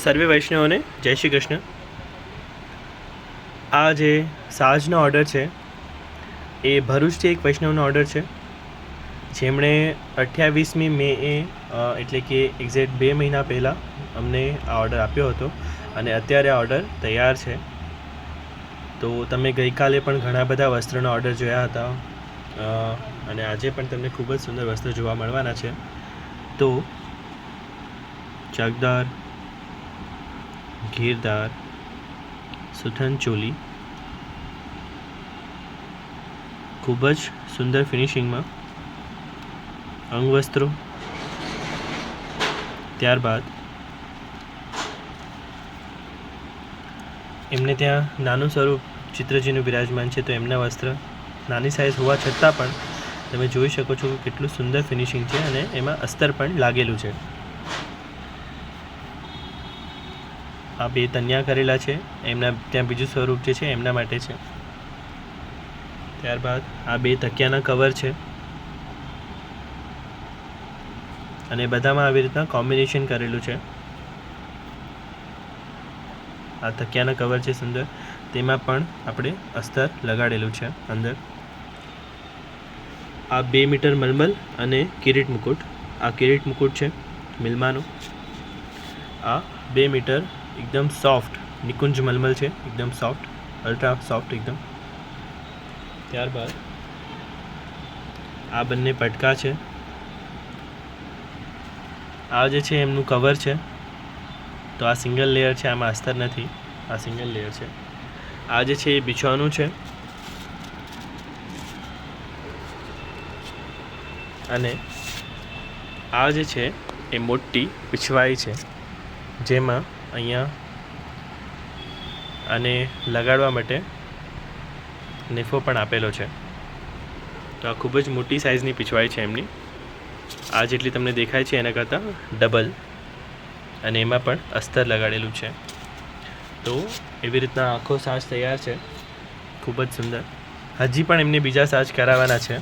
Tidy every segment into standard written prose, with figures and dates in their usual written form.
સર્વે વૈષ્ણવોને જય શ્રી કૃષ્ણ. આ જે સાજનો ઓર્ડર છે એ ભરૂચથી એક વૈષ્ણવનો ઓર્ડર છે, જેમણે 28મી મે એટલે કે એક્ઝેક્ટ 2 મહિના પહેલાં અમને આ ઓર્ડર આપ્યો હતો અને અત્યારે આ ઓર્ડર તૈયાર છે. તો તમે ગઈકાલે પણ ઘણા બધા વસ્ત્રોના ઓર્ડર જોયા હતા અને આજે પણ તમને ખૂબ જ સુંદર વસ્ત્રો જોવા મળવાના છે. તો ચકદાર, ઘેરદાર, સુથન ચોલી ખૂબ જ સુંદર ફિનિશિંગમાં અંગવસ્ત્રો, ત્યારબાદ એમને ત્યાં નાનું સ્વરૂપ ચિત્રજીનું બિરાજમાન છે, તો એમના વસ્ત્ર નાની સાઇઝ હોવા છતાં પણ તમે જોઈ શકો છો કે કેટલું સુંદર ફિનિશિંગ છે અને એમાં અસ્તર પણ લાગેલું છે. આ 2 તન્યા કરેલા છે, એમના ત્યાં બીજું સ્વરૂપ જે છે એમના માટે છે. ત્યારબાદ આ 2 તકિયાના કવર છે અને બધામાં આવી રીતના કોમ્બિનેશન કરેલું છે. આ તકિયાના કવર છે સુંદર, તેમાં પણ આપણે અસ્તર લગાડેલું છે અંદર. આ 2 મીટર મલમલ અને કિરીટ મુકુટ. આ કિરીટ મુકુટ છે મિલ્માનું. આ 2 મીટર એકદમ સોફ્ટ નિકુંજ મલમલ છે, એકદમ સોફ્ટ, અલ્ટ્રા સોફ્ટ એકદમ. ત્યારબાદ આ બંને પટકા છે. આ જે છે એમનું કવર છે, તો આ સિંગલ લેયર છે, આમાં અસ્તર નથી, આ સિંગલ લેયર છે. આ જે છે એ બિછવાનું છે અને આ જે છે એ મોટી પીછવાઈ છે, જેમાં અહીંયા આને લગાડવા માટે નેફો પણ આપેલો છે. તો આ ખૂબ જ મોટી સાઇઝની પીછવાઈ છે એમની. આ જેટલી તમને દેખાય છે એના કરતાં ડબલ, અને એમાં પણ અસ્તર લગાડેલું છે. તો એવી રીતના આખો સાજ તૈયાર છે, ખૂબ જ સુંદર. હજી પણ એમને બીજા સાજ કરાવવાના છે,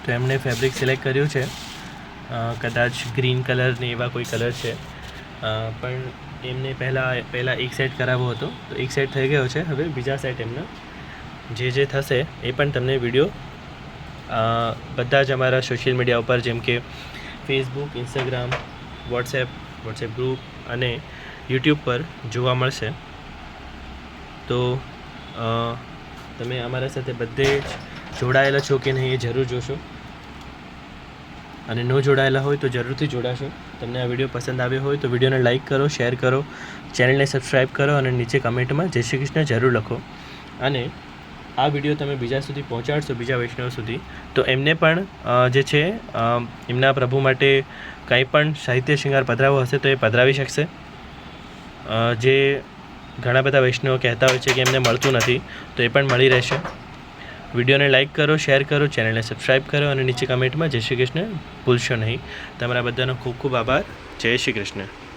તો એમણે ફેબ્રિક સિલેક્ટ કર્યું છે, કદાચ ગ્રીન કલરની એવા કોઈ કલર છે, પણ એમને પહેલાં એક સેટ કરાવવો હતો, તો એક સેટ થઈ ગયો છે. હવે બીજા સેટ એમના જે થશે એ પણ તમને વિડીયો બધા જ અમારા સોશિયલ મીડિયા ઉપર, જેમ કે ફેસબુક, ઇન્સ્ટાગ્રામ, વોટ્સએપ ગ્રુપ અને યુટ્યુબ પર જોવા મળશે. તો તમે અમારા સાથે બધે જ જોડાયેલા છો કે નહીં એ જરૂર જોશો, અને ન જોડાયેલા હોય તો જરૂરથી જોડાશો. તમને આ વિડીયો પસંદ આવ્યો હોય તો વિડીયોને લાઇક કરો, શેર કરો, ચેનલને સબસ્ક્રાઈબ કરો અને નીચે કમેન્ટમાં જય શ્રી કૃષ્ણ જરૂર લખો. અને આ વિડીયો તમે બીજા સુધી પહોંચાડશો, બીજા વૈષ્ણવ સુધી, તો એમને પણ જે છે એમના પ્રભુ માટે કંઈ પણ સાહિત્ય શૃંગાર પધરાવવો હશે તો એ પધરાવી શકશે. જે ઘણા બધા વૈષ્ણવો કહેતા હોય છે કે એમને મળતું નથી, તો એ પણ મળી રહેશે. વિડીયોને લાઇક કરો, શેર કરો, ચેનલને સબસ્ક્રાઈબ કરો અને નીચે કમેન્ટમાં જય શ્રી કૃષ્ણ ભૂલશો નહીં. તમારા બધાનો ખૂબ ખૂબ આભાર. જય શ્રી કૃષ્ણ.